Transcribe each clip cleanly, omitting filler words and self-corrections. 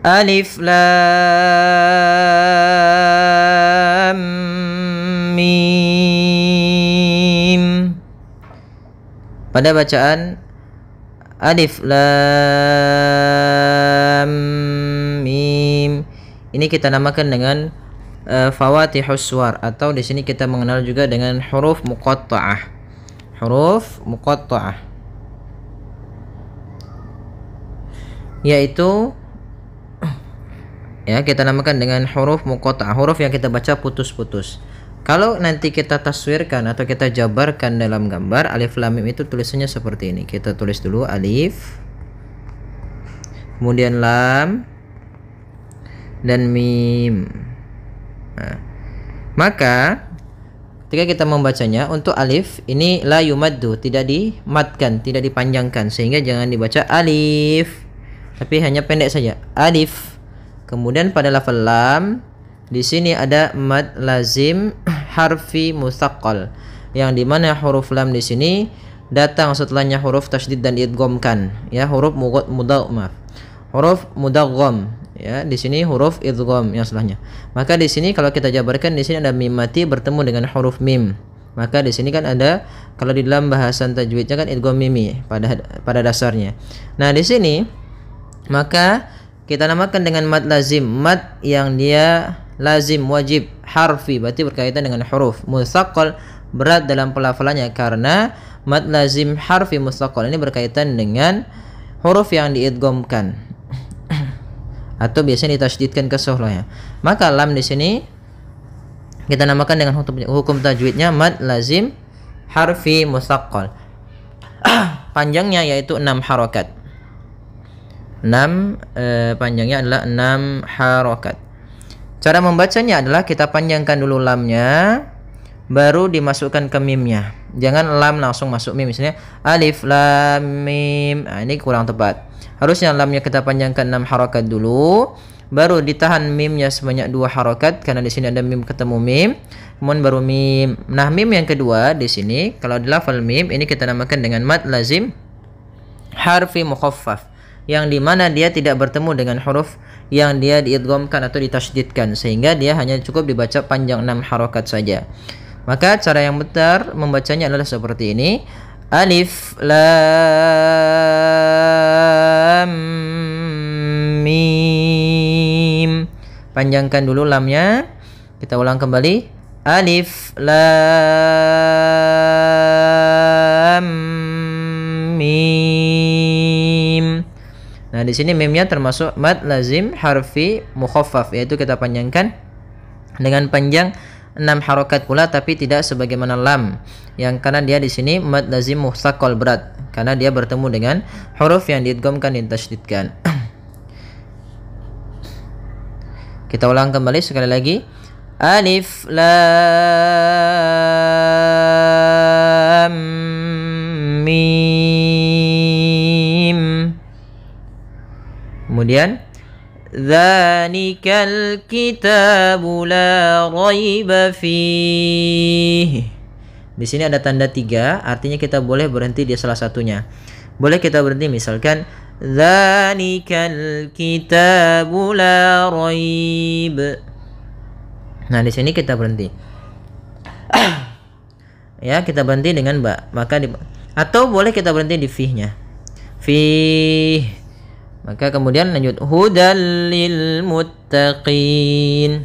Alif lam mim. Pada bacaan alif lam mim ini kita namakan dengan fawatihus suwar, atau di sini kita mengenal juga dengan huruf muqatta'ah. Huruf muqatta'ah yaitu ya kita namakan dengan huruf muqatta'ah, huruf yang kita baca putus-putus. Kalau nanti kita taswirkan atau kita jabarkan dalam gambar, alif lam mim itu tulisannya seperti ini. Kita tulis dulu alif, kemudian lam dan mim. Nah, maka ketika kita membacanya, untuk alif ini la yumaddu, tidak dimatkan, tidak dipanjangkan, sehingga jangan dibaca alif, tapi hanya pendek saja alif. Kemudian pada lafal lam di sini ada mad lazim harfi musaqqal, yang dimana huruf lam di sini datang setelahnya huruf tasydid dan idghamkan, ya, huruf huruf mudaggham, ya, di sini huruf idgham yang setelahnya. Maka di sini kalau kita jabarkan, di sini ada mim mati bertemu dengan huruf mim. Maka di sini kan ada, kalau di dalam bahasan tajwidnya kan idgham mimi pada dasarnya. Nah, di sini maka kita namakan dengan mad lazim, mad yang dia lazim, wajib, harfi, berarti berkaitan dengan huruf, musaqqal, berat dalam pelafalannya, karena mad lazim harfi musaqqal ini berkaitan dengan huruf yang diidghamkan atau biasanya ditasydidkan ke setelahnya. Maka lam di sini kita namakan dengan hukum tajwidnya mad lazim harfi musaqqal. Panjangnya yaitu 6 harokat. Panjangnya adalah 6 harokat. Cara membacanya adalah kita panjangkan dulu lamnya, baru dimasukkan ke mimnya. Jangan lam langsung masuk mim, misalnya alif lam mim. Nah, ini kurang tepat. Harusnya lamnya kita panjangkan 6 harokat dulu, baru ditahan mimnya sebanyak 2 harokat, karena di sini ada mim ketemu mim, kemudian baru mim. Nah, mim yang kedua di sini kalau di lafal mim ini kita namakan dengan mad lazim harfi mukhaffaf, yang dimana dia tidak bertemu dengan huruf yang dia diidghamkan atau ditasydidkan, sehingga dia hanya cukup dibaca panjang 6 harokat saja. Maka cara yang benar membacanya adalah seperti ini: alif lam mim. Panjangkan dulu lamnya. Kita ulang kembali: alif lam mim. Nah, di sini mimnya termasuk mad lazim harfi mukhaffaf, yaitu kita panjangkan dengan panjang 6 harokat pula, tapi tidak sebagaimana lam, yang karena dia di sini mad lazim musaqqal, berat, karena dia bertemu dengan huruf yang diidghamkan dan ditasydidkan. Kita ulang kembali sekali lagi: alif lam mim. Kemudian dzalikal kitabu la raiba fihi. Di sini ada tanda 3, artinya kita boleh berhenti di salah satunya. Boleh kita berhenti misalkan dzalikal kitabu la raib. Nah, di sini kita berhenti. Ya, kita berhenti dengan ba. Maka atau boleh kita berhenti di fih-nya. Fih. Maka kemudian lanjut hudal lil muttaqin.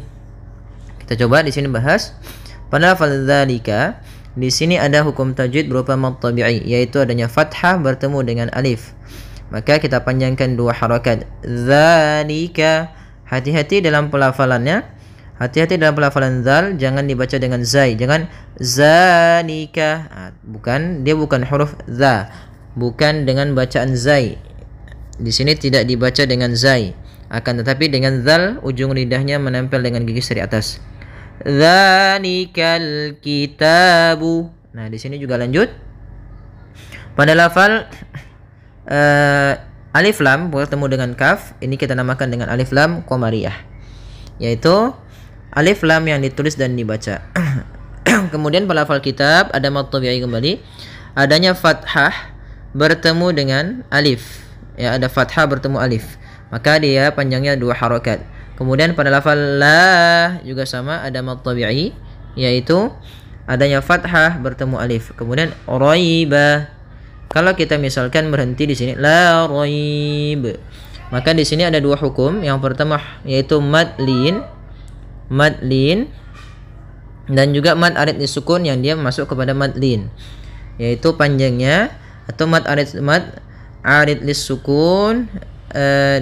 Kita coba di sini bahas pada lafaz dzalika. Di sini ada hukum tajwid berupa mad tabi'i, yaitu adanya fathah bertemu dengan alif. Maka kita panjangkan 2 harakat. Dzalika. Hati-hati dalam pelafalannya. Hati-hati dalam pelafalan zal, jangan dibaca dengan zai, jangan zalika. Bukan, dia bukan huruf za. Bukan dengan bacaan zai. Di sini tidak dibaca dengan zai, akan tetapi dengan zal, ujung lidahnya menempel dengan gigi seri atas. Dzalikal kitabu. Nah, di sini juga lanjut. Pada lafal alif lam bertemu dengan kaf, ini kita namakan dengan alif lam qamariyah, yaitu alif lam yang ditulis dan dibaca. Kemudian pada lafal kitab ada mad tabi'i kembali, adanya fathah bertemu dengan alif. Ya, ada fathah bertemu alif. maka dia panjangnya 2 harokat. Kemudian pada lafal la juga sama, ada mad tabi'i, yaitu adanya fathah bertemu alif. Kemudian raiba, kalau kita misalkan berhenti di sini la raib, maka di sini ada 2 hukum. Yang pertama yaitu mad lin dan juga mad arid disukun yang dia masuk kepada mad lin, yaitu panjangnya atau mad arid disukun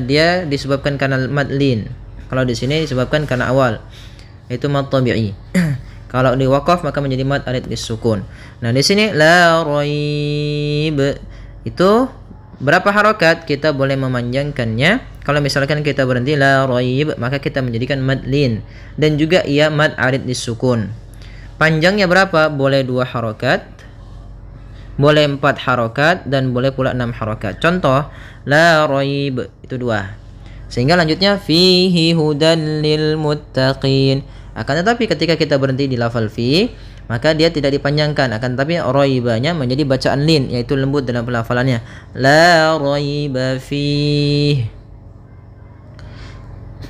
dia disebabkan karena mad lin. Kalau di sini disebabkan karena awal, yaitu mad tabi'i. Kalau di waqaf maka menjadi mad arid disukun. Nah, di sini la raib itu berapa harokat kita boleh memanjangkannya. Kalau misalkan kita berhenti la raib, maka kita menjadikan mad lin dan juga ia mad arid disukun. Panjangnya berapa? Boleh 2 harokat, boleh 4 harokat, dan boleh pula 6 harokat. Contoh la raib itu 2. Sehingga lanjutnya fihi hudan lil muttaqin. Akan tetapi ketika kita berhenti di lafal fi, maka dia tidak dipanjangkan, akan tetapi raibanya menjadi bacaan lin, yaitu lembut dalam pelafalannya. La raiba fi.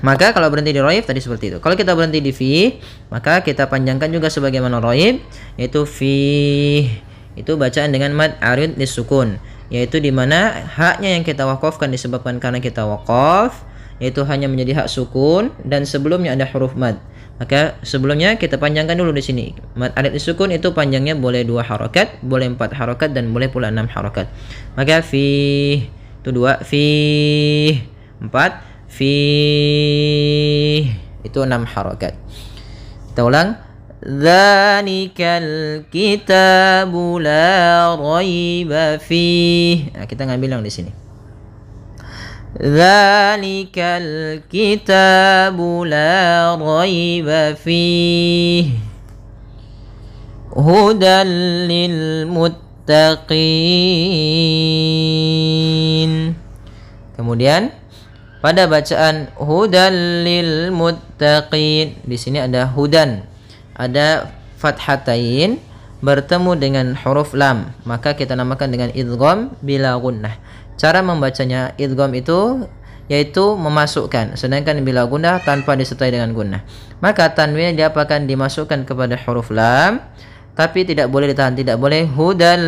Maka kalau berhenti di raib tadi seperti itu. Kalau kita berhenti di fi, maka kita panjangkan juga sebagaimana raib, yaitu fi. Itu bacaan dengan mad arid disukun, yaitu di mana haknya yang kita wakafkan disebabkan karena kita wakaf, yaitu hanya menjadi hak sukun dan sebelumnya ada huruf mad. Maka sebelumnya kita panjangkan dulu di sini. Mad arid disukun itu panjangnya boleh 2 harokat, boleh 4 harokat, dan boleh pula 6 harokat. Maka fi itu 2, fi 4, fi itu 6 harokat. Kita ulang. Dzalikal kitabu la raiba fih. Nah, kita ngambil yang di sini. Dzalikal kitabu la raiba fih hudan lil muttaqin. Kemudian pada bacaan hudan lil muttaqin, di sini ada hudan, ada fathatain bertemu dengan huruf lam, maka kita namakan dengan idgham bila gunnah. Cara membacanya idgham itu yaitu memasukkan, sedangkan bila gunnah tanpa disertai dengan gunnah. Maka tanwin dia akan dimasukkan kepada huruf lam, tapi tidak boleh ditahan, tidak boleh hudal,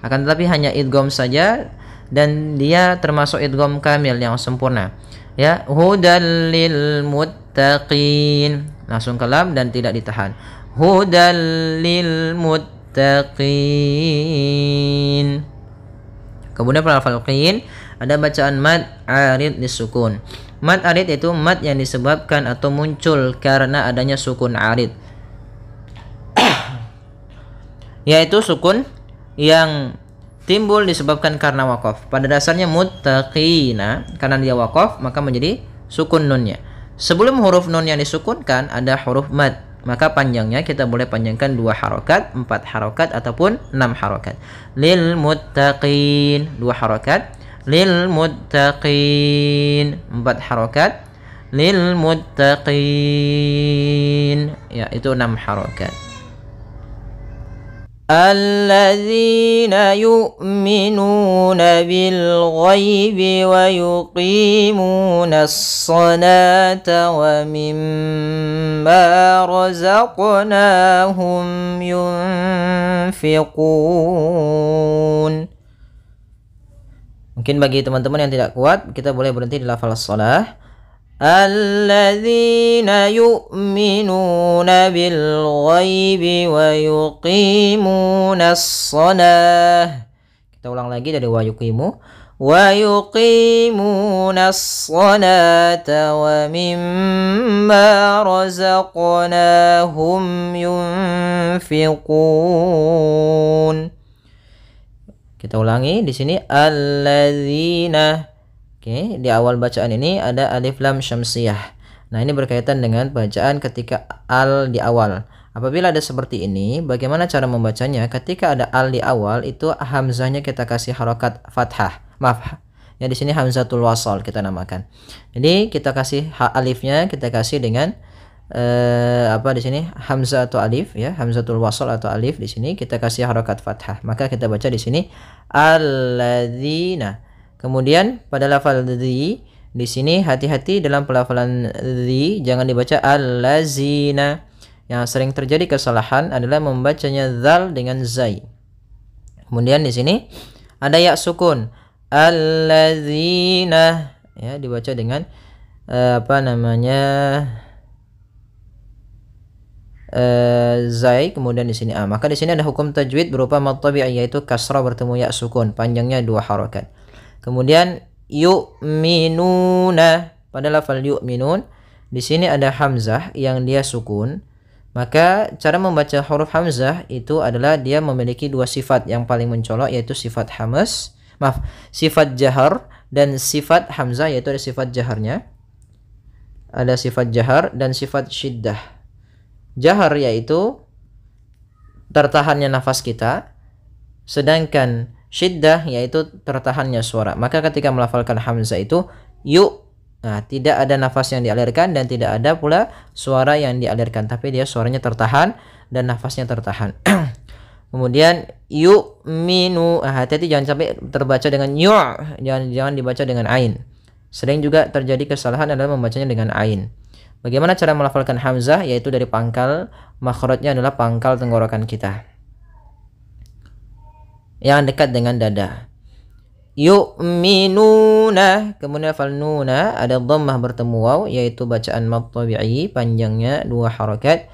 akan tetapi hanya idgham saja, dan dia termasuk idgham kamil yang sempurna. Ya, hudal lil muttaqin, langsung ke lam dan tidak ditahan. Hudal lil muttaqin. Kemudian pada lafal qin ada bacaan mad arid disukun. Mad arid itu mad yang disebabkan atau muncul karena adanya sukun arid. Yaitu sukun yang timbul disebabkan karena waqaf. Pada dasarnya muttaqina, karena dia waqaf maka menjadi sukun nunnya. Sebelum huruf nun yang disukunkan ada huruf mad, maka panjangnya kita boleh panjangkan 2 harokat, 4 harokat, ataupun 6 harokat. Lil muttaqin 2 harokat, lil muttaqin 4 harokat, lil muttaqin ya itu 6 harokat. Alladzina yu'minuna bil ghaibi wa yuqimuna as-salata wa mimma razaqnahum yunfiqun. Mungkin bagi teman-teman yang tidak kuat, kita boleh berhenti di lafal shalah. Alladzina yu'minuna bil ghaibi wa yuqimuna as-salah. Kita ulang lagi dari wa yuqimuna as-salata wa mimma razaqnahum yunfiqun. Kita ulangi di sini alladzina. Oke, di awal bacaan ini ada alif lam syamsiyah. Nah, ini berkaitan dengan bacaan ketika al di awal. Apabila ada seperti ini, bagaimana cara membacanya? Ketika ada al di awal, itu hamzahnya kita kasih harokat fathah. Maaf, ya di sini hamzatul wasal kita namakan. Jadi kita kasih alifnya kita kasih dengan di sini hamzah atau alif ya, hamzatul wasal atau alif di sini kita kasih harokat fathah. Maka kita baca di sini alladzina. Kemudian pada lafal di sini hati-hati dalam pelafalan jangan dibaca allazina. Yang sering terjadi kesalahan adalah membacanya zal dengan zai. Kemudian di sini ada ya sukun allazina, ya dibaca dengan zai, kemudian di sini maka di sini ada hukum tajwid berupa mad tabi'i, yaitu kasrah bertemu ya sukun, panjangnya 2 harakat. Kemudian yu'minuna, pada lafal yu'minun di sini ada hamzah yang dia sukun. Maka cara membaca huruf hamzah itu adalah dia memiliki 2 sifat yang paling mencolok, yaitu sifat sifat jahar dan sifat hamzah, yaitu ada sifat jaharnya. Ada sifat jahar dan sifat syiddah. Jahar yaitu tertahannya nafas kita, sedangkan syiddah yaitu tertahannya suara. Maka ketika melafalkan hamzah itu tidak ada nafas yang dialirkan dan tidak ada pula suara yang dialirkan, tapi dia suaranya tertahan dan nafasnya tertahan. Kemudian yu'minu, hati-hati jangan sampai terbaca dengan jangan dibaca dengan ain. Sering juga terjadi kesalahan adalah membacanya dengan ain. Bagaimana cara melafalkan hamzah? Yaitu dari pangkal, makhrajnya adalah pangkal tenggorokan kita yang dekat dengan dada. Yu'minuna, kemudian lafal nuna ada dhammah bertemu waw, yaitu bacaan mad tabi'i, panjangnya 2 harakat.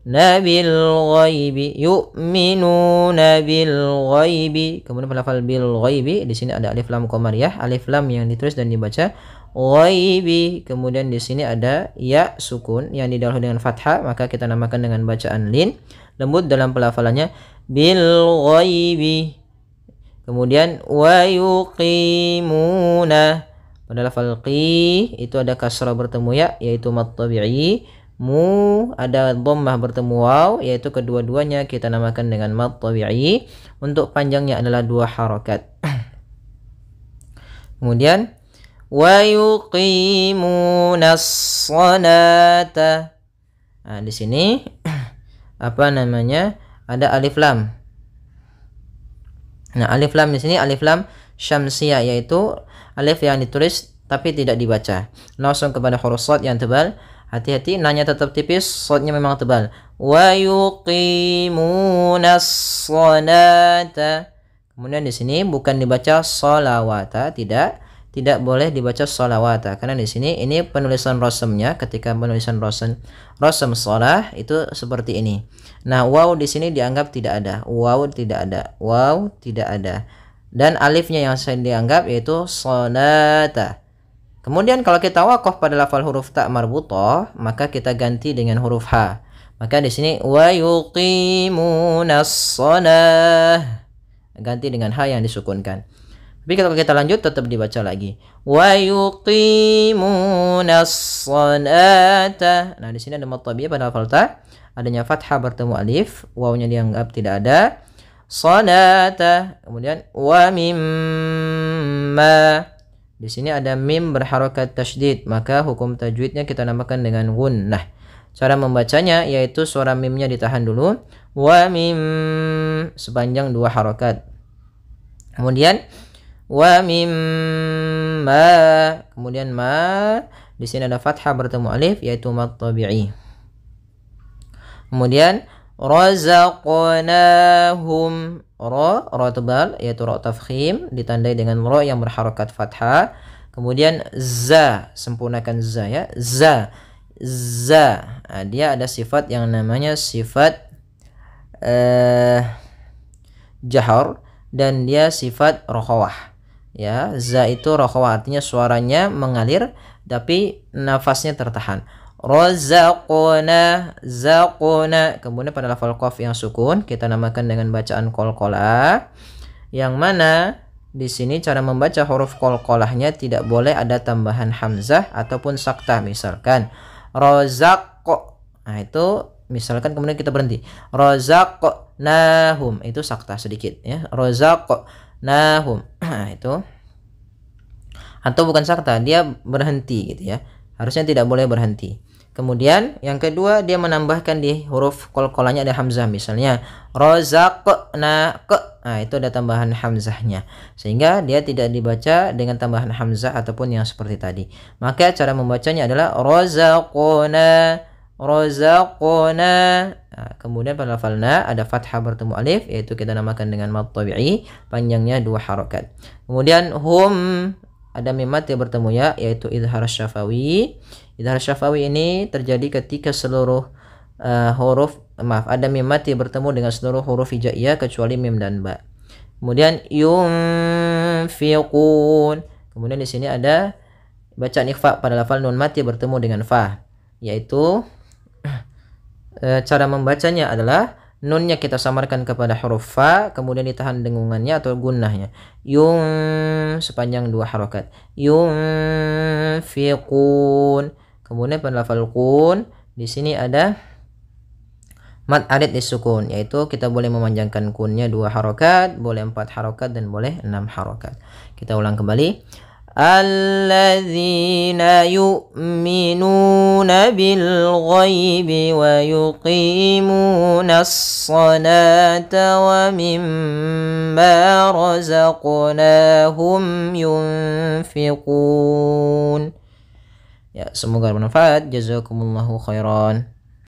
Nabil ghaibi, yu'minuna bil ghaibi. Kemudian lafal bil ghaibi, di sini ada alif lam qamariyah, alif lam yang ditulis dan dibaca ghaibi. Kemudian di sini ada ya sukun yang didahului dengan fathah, maka kita namakan dengan bacaan lin, lembut dalam pelafalannya, bil ghaibi. Kemudian wa yuqimuna, pada lafal qi itu ada kasrah bertemu ya, yaitu mad tabi'i. Mu ada dhammah bertemu waw, yaitu kedua-duanya kita namakan dengan mad tabi'i. Untuk panjangnya adalah 2 harakat. Kemudian wa yuqimunas salata. Di sini ada alif lam. Nah, alif lam di sini alif lam syamsiyah, yaitu alif yang ditulis tapi tidak dibaca. Langsung kepada huruf shad yang tebal. Hati-hati, nanya tetap tipis, shadnya memang tebal. Wa yuqimunas salata. Kemudian di sini bukan dibaca salawata, tidak boleh dibaca salawata, karena di sini ini penulisan rasamnya. Ketika penulisan rasam shalah itu seperti ini. Nah, waw di sini dianggap tidak ada, waw tidak ada, dan alifnya yang saya dianggap yaitu salata. Kemudian kalau kita waqaf pada lafal huruf ta marbutah, maka kita ganti dengan huruf ha. Maka di sini wa yuqimunas shalah, ganti dengan ha yang disukunkan. Tapi kalau kita lanjut tetap dibaca lagi. Wa yuqimunas salata. Nah, di sini ada mad tabi'i pada lafal ta, adanya fathah bertemu alif, wawnya dianggap tidak ada. Salata. Kemudian wa mimma. Di sini ada mim berharakat tasydid, maka hukum tajwidnya kita namakan dengan gunnah. Cara membacanya yaitu suara mimnya ditahan dulu. Wa mim sepanjang 2 harakat. Kemudian wa mimma, kemudian ma, di sini ada fathah bertemu alif, yaitu mad tabi'i. Kemudian razaqnahum, ra tebal, yaitu ra tafkhim, ditandai dengan ra yang berharakat fathah. Kemudian za, sempurnakan za ya, za. Nah, dia ada sifat yang namanya sifat jahar, dan dia sifat rokhawah. Ya, za itu rokhawah, artinya suaranya mengalir tapi nafasnya tertahan. Razaqna, zaqna. Kemudian pada lafal qaf yang sukun kita namakan dengan bacaan qalqalah, yang mana di sini cara membaca huruf qalqalahnya tidak boleh ada tambahan hamzah ataupun saktah. Misalkan razaq, nah itu misalkan kemudian kita berhenti, razaqnahum, itu saktah sedikit ya, razaqnahum. Nah, itu atau bukan saktah, dia berhenti gitu ya, harusnya tidak boleh berhenti. Kemudian yang kedua dia menambahkan di huruf qalqalanya ada hamzah, misalnya razaqna ke. Nah, itu ada tambahan hamzahnya. Sehingga dia tidak dibaca dengan tambahan hamzah ataupun yang seperti tadi. Maka cara membacanya adalah razaqna razaqna. Nah, kemudian pada lafal na ada fathah bertemu alif, yaitu kita namakan dengan mad tabi'i, panjangnya 2 harokat. Kemudian hum ada mim mati bertemu ya, yaitu idhar syafawi. Idhar syafawi ini terjadi ketika seluruh ada mim mati bertemu dengan seluruh huruf hijaiyah kecuali mim dan ba. Kemudian yunfiqun. Kemudian di sini ada bacaan ikhfa pada lafal nun mati bertemu dengan fa, yaitu cara membacanya adalah nunnya kita samarkan kepada huruf fa, kemudian ditahan dengungannya atau gunnahnya. Sepanjang 2 harokat. Yunfiqun. Kemudian pada lafal kun, di sini ada mad arid disukun, yaitu kita boleh memanjangkan kunnya 2 harokat, boleh 4 harokat, dan boleh 6 harokat. Kita ulang kembali. Alladzina yu'minuna bil ghaibi wa yuqimunas salata wa mimma razaqnahum yunfiqun. Ya, semoga bermanfaat. Jazakumullahu khairan.